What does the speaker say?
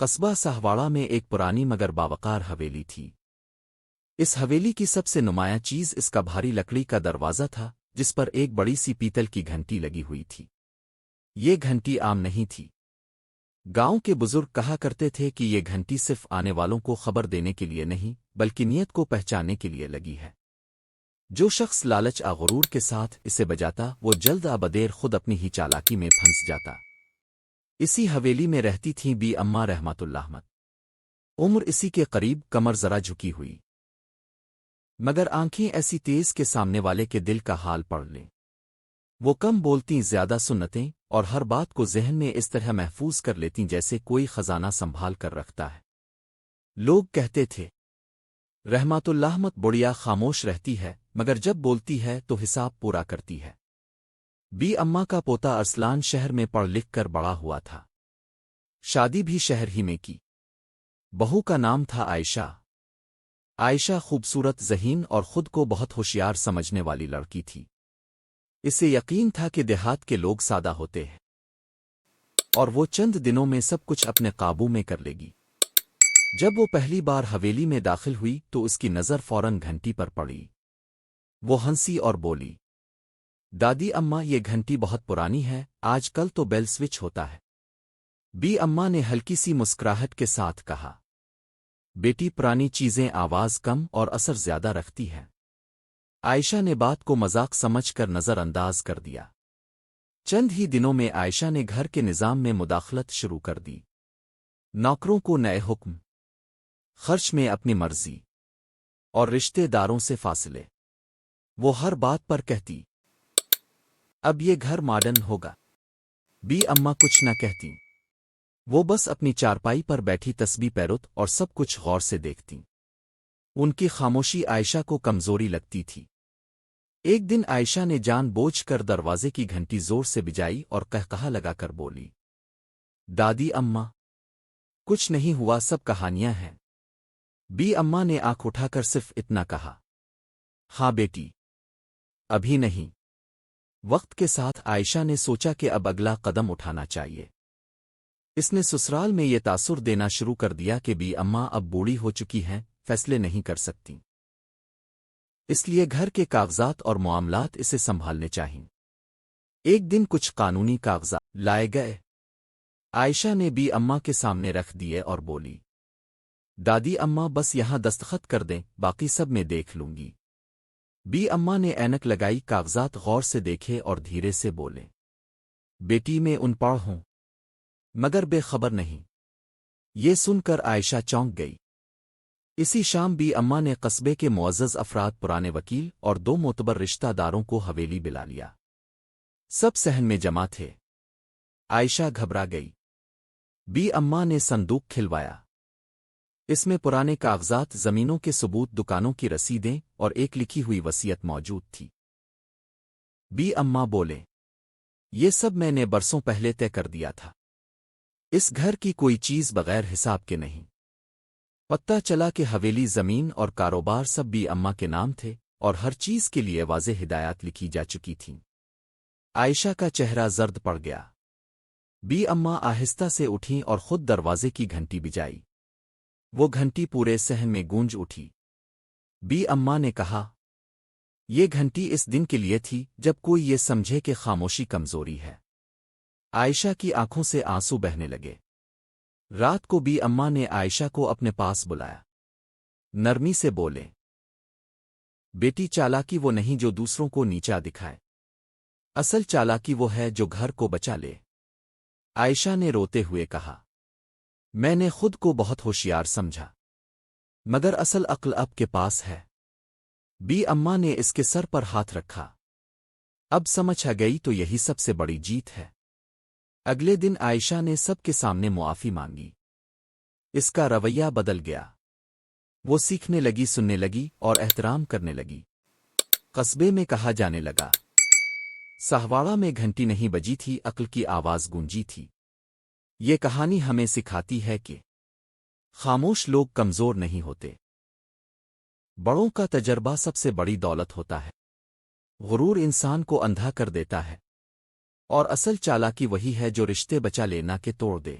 قصبہ سہواڑہ میں ایک پرانی مگر باوقار حویلی تھی۔ اس حویلی کی سب سے نمایاں چیز اس کا بھاری لکڑی کا دروازہ تھا، جس پر ایک بڑی سی پیتل کی گھنٹی لگی ہوئی تھی۔ یہ گھنٹی عام نہیں تھی۔ گاؤں کے بزرگ کہا کرتے تھے کہ یہ گھنٹی صرف آنے والوں کو خبر دینے کے لیے نہیں بلکہ نیت کو پہچاننے کے لیے لگی ہے۔ جو شخص لالچ غرور کے ساتھ اسے بجاتا وہ جلد بدیر خود اپنی ہی چالاکی میں پھنس جاتا۔ اسی حویلی میں رہتی تھیں بی اماں رحمت اللہ۔ عمر اسی کے قریب، کمر ذرا جھکی ہوئی، مگر آنکھیں ایسی تیز کے سامنے والے کے دل کا حال پڑھ لیں۔ وہ کم بولتی، زیادہ سنتیں، اور ہر بات کو ذہن میں اس طرح محفوظ کر لیتی جیسے کوئی خزانہ سنبھال کر رکھتا ہے۔ لوگ کہتے تھے رحمت اللہ بڑھیا خاموش رہتی ہے، مگر جب بولتی ہے تو حساب پورا کرتی ہے۔ بی اماں کا پوتا ارسلان شہر میں پڑھ لکھ کر بڑا ہوا تھا۔ شادی بھی شہر ہی میں کی۔ بہو کا نام تھا عائشہ۔ عائشہ خوبصورت، ذہین اور خود کو بہت ہوشیار سمجھنے والی لڑکی تھی۔ اسے یقین تھا کہ دیہات کے لوگ سادہ ہوتے ہیں اور وہ چند دنوں میں سب کچھ اپنے قابو میں کر لے گی۔ جب وہ پہلی بار حویلی میں داخل ہوئی تو اس کی نظر فوراً گھنٹی پر پڑی۔ وہ ہنسی اور بولی، دادی اماں، یہ گھنٹی بہت پرانی ہے، آج کل تو بیل سوئچ ہوتا ہے۔ بی اماں نے ہلکی سی مسکراہٹ کے ساتھ کہا، بیٹی، پرانی چیزیں آواز کم اور اثر زیادہ رکھتی ہیں۔ عائشہ نے بات کو مذاق سمجھ کر نظر انداز کر دیا۔ چند ہی دنوں میں عائشہ نے گھر کے نظام میں مداخلت شروع کر دی۔ نوکروں کو نئے حکم، خرچ میں اپنی مرضی، اور رشتے داروں سے فاصلے۔ وہ ہر بات پر کہتی، اب یہ گھر ماڈرن ہوگا۔ بی اماں کچھ نہ کہتی، وہ بس اپنی چارپائی پر بیٹھی تسبیح پیرت اور سب کچھ غور سے دیکھتی۔ ان کی خاموشی عائشہ کو کمزوری لگتی تھی۔ ایک دن عائشہ نے جان بوجھ کر دروازے کی گھنٹی زور سے بجائی اور قہقہا لگا کر بولی، دادی اماں، کچھ نہیں ہوا، سب کہانیاں ہیں۔ بی اماں نے آنکھ اٹھا کر صرف اتنا کہا، ہاں بیٹی، ابھی نہیں۔ وقت کے ساتھ عائشہ نے سوچا کہ اب اگلا قدم اٹھانا چاہیے۔ اس نے سسرال میں یہ تاثر دینا شروع کر دیا کہ بی اماں اب بوڑھی ہو چکی ہیں، فیصلے نہیں کر سکتی، اس لیے گھر کے کاغذات اور معاملات اسے سنبھالنے چاہئیں۔ ایک دن کچھ قانونی کاغذات لائے گئے۔ عائشہ نے بی اماں کے سامنے رکھ دیے اور بولی، دادی اماں، بس یہاں دستخط کر دیں، باقی سب میں دیکھ لوں گی۔ بی اماں نے اینک لگائی، کاغذات غور سے دیکھے اور دھیرے سے بولے، بیٹی، میں ان پڑھ ہوں مگر بے خبر نہیں۔ یہ سن کر عائشہ چونک گئی۔ اسی شام بی اماں نے قصبے کے معزز افراد، پرانے وکیل اور 2 معتبر رشتہ داروں کو حویلی بلا لیا۔ سب صحن میں جمع تھے۔ عائشہ گھبرا گئی۔ بی اماں نے صندوق کھلوایا۔ اس میں پرانے کاغذات، زمینوں کے ثبوت، دکانوں کی رسیدیں اور ایک لکھی ہوئی وصیت موجود تھی۔ بی اماں بولے، یہ سب میں نے برسوں پہلے طے کر دیا تھا۔ اس گھر کی کوئی چیز بغیر حساب کے نہیں۔ پتہ چلا کہ حویلی، زمین اور کاروبار سب بی اماں کے نام تھے اور ہر چیز کے لیے واضح ہدایات لکھی جا چکی تھیں۔ عائشہ کا چہرہ زرد پڑ گیا۔ بی اماں آہستہ سے اٹھیں اور خود دروازے کی گھنٹی بجائی۔ وہ گھنٹی پورے صحن میں گونج اٹھی۔ بی اماں نے کہا، یہ گھنٹی اس دن کے لیے تھی جب کوئی یہ سمجھے کہ خاموشی کمزوری ہے۔ عائشہ کی آنکھوں سے آنسو بہنے لگے۔ رات کو بی اماں نے عائشہ کو اپنے پاس بلایا۔ نرمی سے بولے، بیٹی، چالاکی وہ نہیں جو دوسروں کو نیچا دکھائے، اصل چالاکی وہ ہے جو گھر کو بچا لے۔ عائشہ نے روتے ہوئے کہا، میں نے خود کو بہت ہوشیار سمجھا، مگر اصل عقل اب کے پاس ہے۔ بی اماں نے اس کے سر پر ہاتھ رکھا۔ اب سمجھ آ گئی تو یہی سب سے بڑی جیت ہے۔ اگلے دن عائشہ نے سب کے سامنے معافی مانگی۔ اس کا رویہ بدل گیا۔ وہ سیکھنے لگی، سننے لگی اور احترام کرنے لگی۔ قصبے میں کہا جانے لگا، سہواڑہ میں گھنٹی نہیں بجی تھی، عقل کی آواز گونجی تھی۔ یہ کہانی ہمیں سکھاتی ہے کہ خاموش لوگ کمزور نہیں ہوتے۔ بڑوں کا تجربہ سب سے بڑی دولت ہوتا ہے۔ غرور انسان کو اندھا کر دیتا ہے، اور اصل چالاکی وہی ہے جو رشتے بچا لینا کے توڑ دے۔